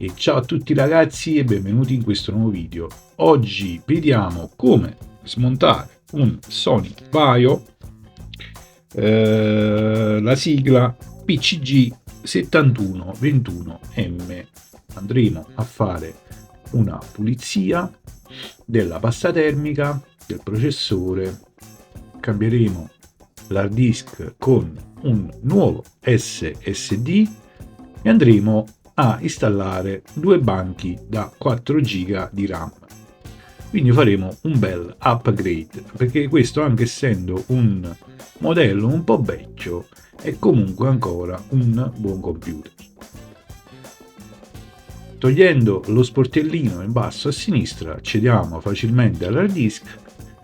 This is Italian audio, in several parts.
E ciao a tutti ragazzi e benvenuti in questo nuovo video. Oggi vediamo come smontare un Sony Vaio, la sigla PCG 7121M. Andremo a fare una pulizia della pasta termica, del processore, cambieremo l'hard disk con un nuovo SSD e andremo a installare due banchi da 4 GB di RAM. Quindi faremo un bel upgrade, perché questo, anche essendo un modello un po' vecchio, è comunque ancora un buon computer. Togliendo lo sportellino in basso a sinistra accediamo facilmente all'hard disk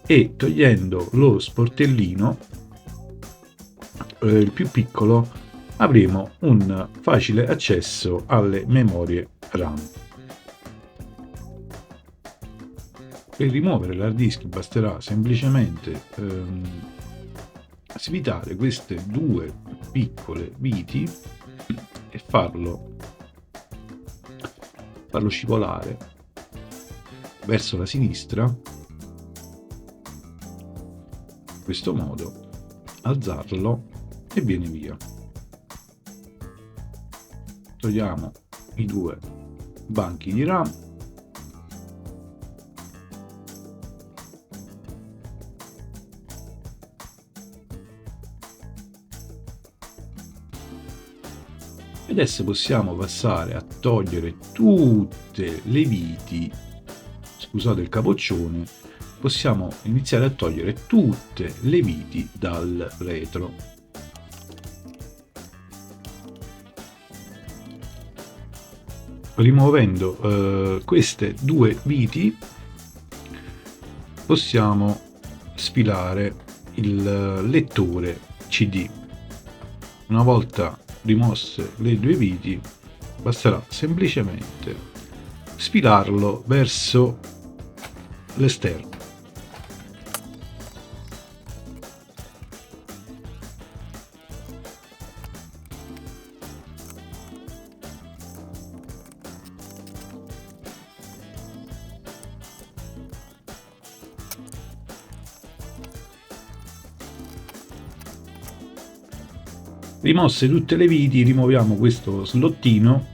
e togliendo lo sportellino, il più piccolo, avremo un facile accesso alle memorie RAM. Per rimuovere l'hard disk basterà semplicemente svitare queste due piccole viti e farlo scivolare verso la sinistra, in questo modo, alzarlo e viene via. Togliamo i due banchi di RAM e adesso possiamo passare a togliere tutte le viti, scusate il capoccione, possiamo iniziare a togliere tutte le viti dal retro. Rimuovendo queste due viti possiamo sfilare il lettore CD. Una volta rimosse le due viti basterà semplicemente sfilarlo verso l'esterno. Rimosse tutte le viti, rimuoviamo questo slottino,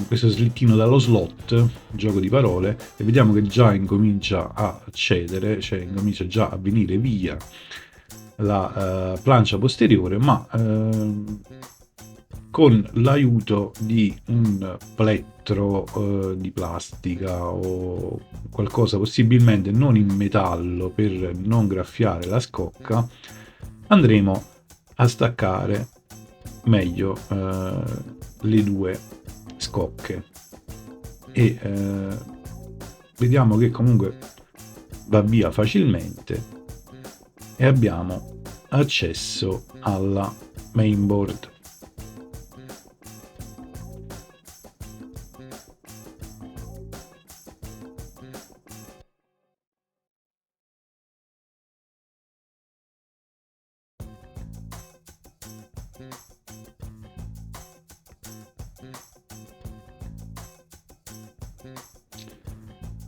questo slittino dallo slot, gioco di parole, e vediamo che già incomincia a cedere, cioè incomincia già a venire via la plancia posteriore, ma con l'aiuto di un plettro di plastica o qualcosa possibilmente non in metallo per non graffiare la scocca, andremo a staccare meglio le due scocche e vediamo che comunque va via facilmente e abbiamo accesso alla mainboard.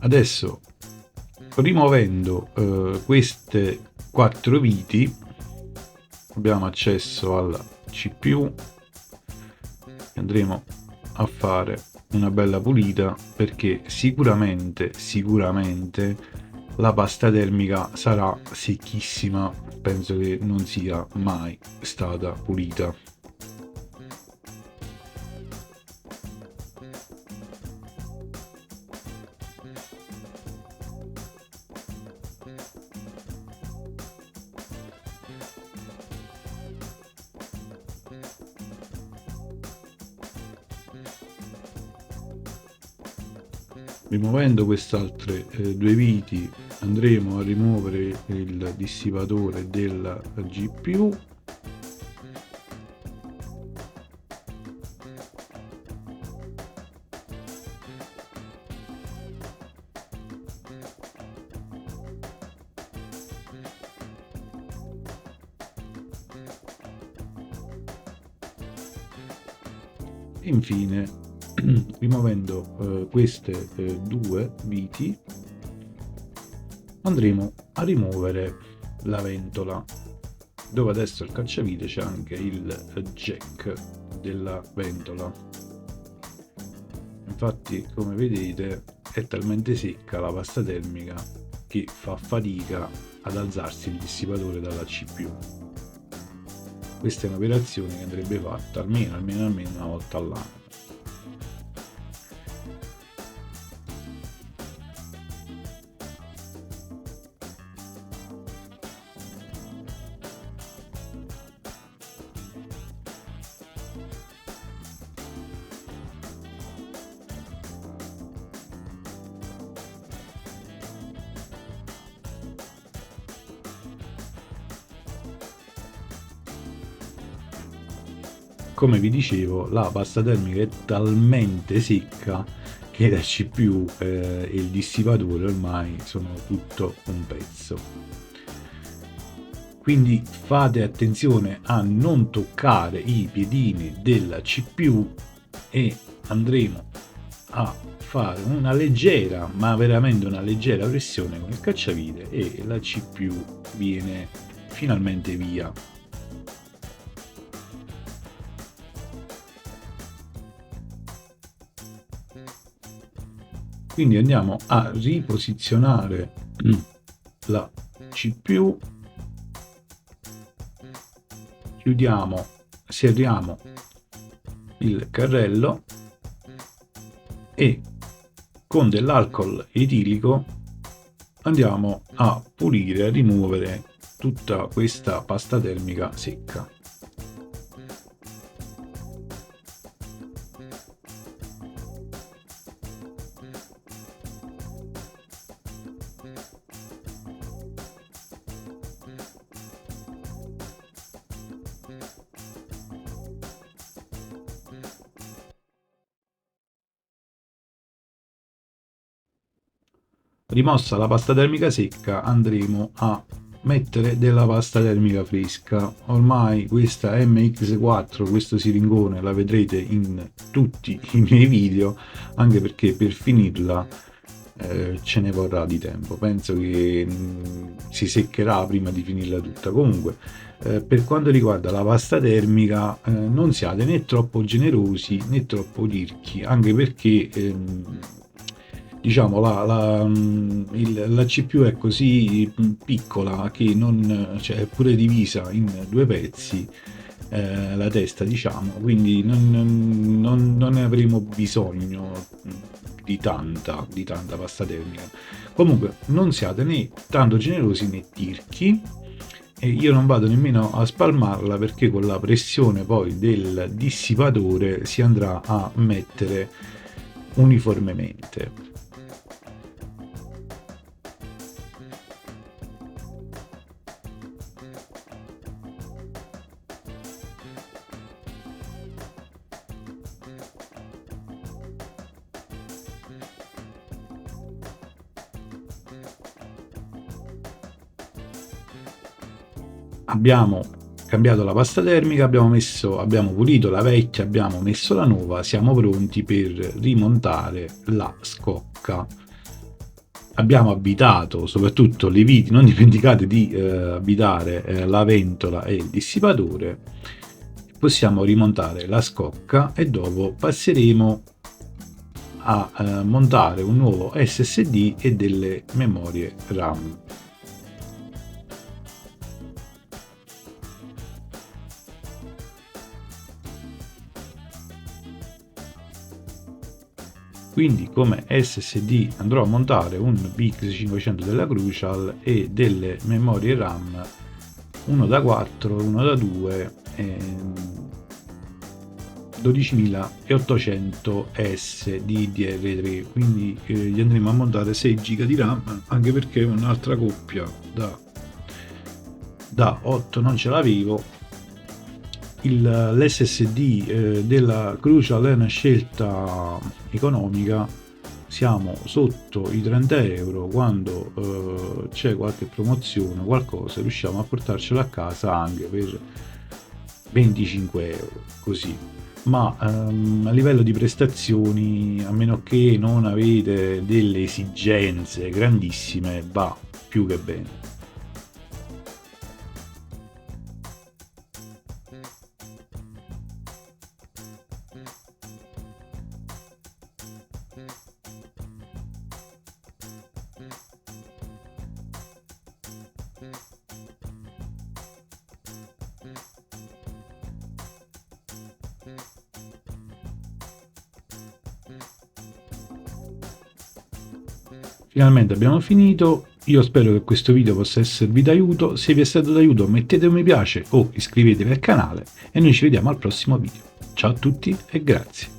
Adesso, rimuovendo queste 4 viti, abbiamo accesso alla CPU, andremo a fare una bella pulita, perché sicuramente la pasta termica sarà secchissima, penso che non sia mai stata pulita. Rimuovendo queste altre due viti andremo a rimuovere il dissipatore della GPU. Infine rimuovendo queste due viti, andremo a rimuovere la ventola, dove adesso il cacciavite c'è anche il jack della ventola. Infatti, come vedete, è talmente secca la pasta termica che fa fatica ad alzarsi il dissipatore dalla CPU. Questa è un'operazione che andrebbe fatta almeno una volta all'anno. Come vi dicevo, la pasta termica è talmente secca che la CPU e il dissipatore ormai sono tutto un pezzo. Quindi fate attenzione a non toccare i piedini della CPU e andremo a fare una leggera, ma veramente una leggera pressione con il cacciavite e la CPU viene finalmente via. Quindi andiamo a riposizionare la CPU, chiudiamo, serriamo il carrello e con dell'alcol etilico andiamo a pulire, a rimuovere tutta questa pasta termica secca. Rimossa la pasta termica secca, andremo a mettere della pasta termica fresca. Ormai questa MX4, questo siringone, la vedrete in tutti i miei video, anche perché per finirla ce ne vorrà di tempo. Penso che si seccherà prima di finirla tutta. Comunque, per quanto riguarda la pasta termica, non siate né troppo generosi né troppo tirchi, anche perché diciamo la CPU è così piccola che non, cioè, è pure divisa in due pezzi, la testa, diciamo, quindi non ne avremo bisogno di tanta pasta termica. Comunque non siate né tanto generosi né tirchi, e io non vado nemmeno a spalmarla, perché con la pressione poi del dissipatore si andrà a mettere uniformemente. Abbiamo cambiato la pasta termica, abbiamo pulito la vecchia, abbiamo messo la nuova, siamo pronti per rimontare la scocca. Abbiamo avvitato soprattutto le viti, non dimenticate di avvitare la ventola e il dissipatore. Possiamo rimontare la scocca e dopo passeremo a montare un nuovo SSD e delle memorie RAM. Quindi come SSD andrò a montare un BX500 della Crucial e delle memorie RAM, uno da 4, uno da 2 e 12800S di DDR3, quindi gli andremo a montare 6 GB di RAM, anche perché un'altra coppia da 8 non ce l'avevo. L'SSD della Crucial è una scelta economica, siamo sotto i 30 euro, quando c'è qualche promozione, qualcosa, riusciamo a portarcelo a casa anche per 25 euro, così. ma a livello di prestazioni, a meno che non avete delle esigenze grandissime, va più che bene. Finalmente abbiamo finito, io spero che questo video possa esservi d'aiuto, se vi è stato d'aiuto mettete un mi piace o iscrivetevi al canale e noi ci vediamo al prossimo video. Ciao a tutti e grazie.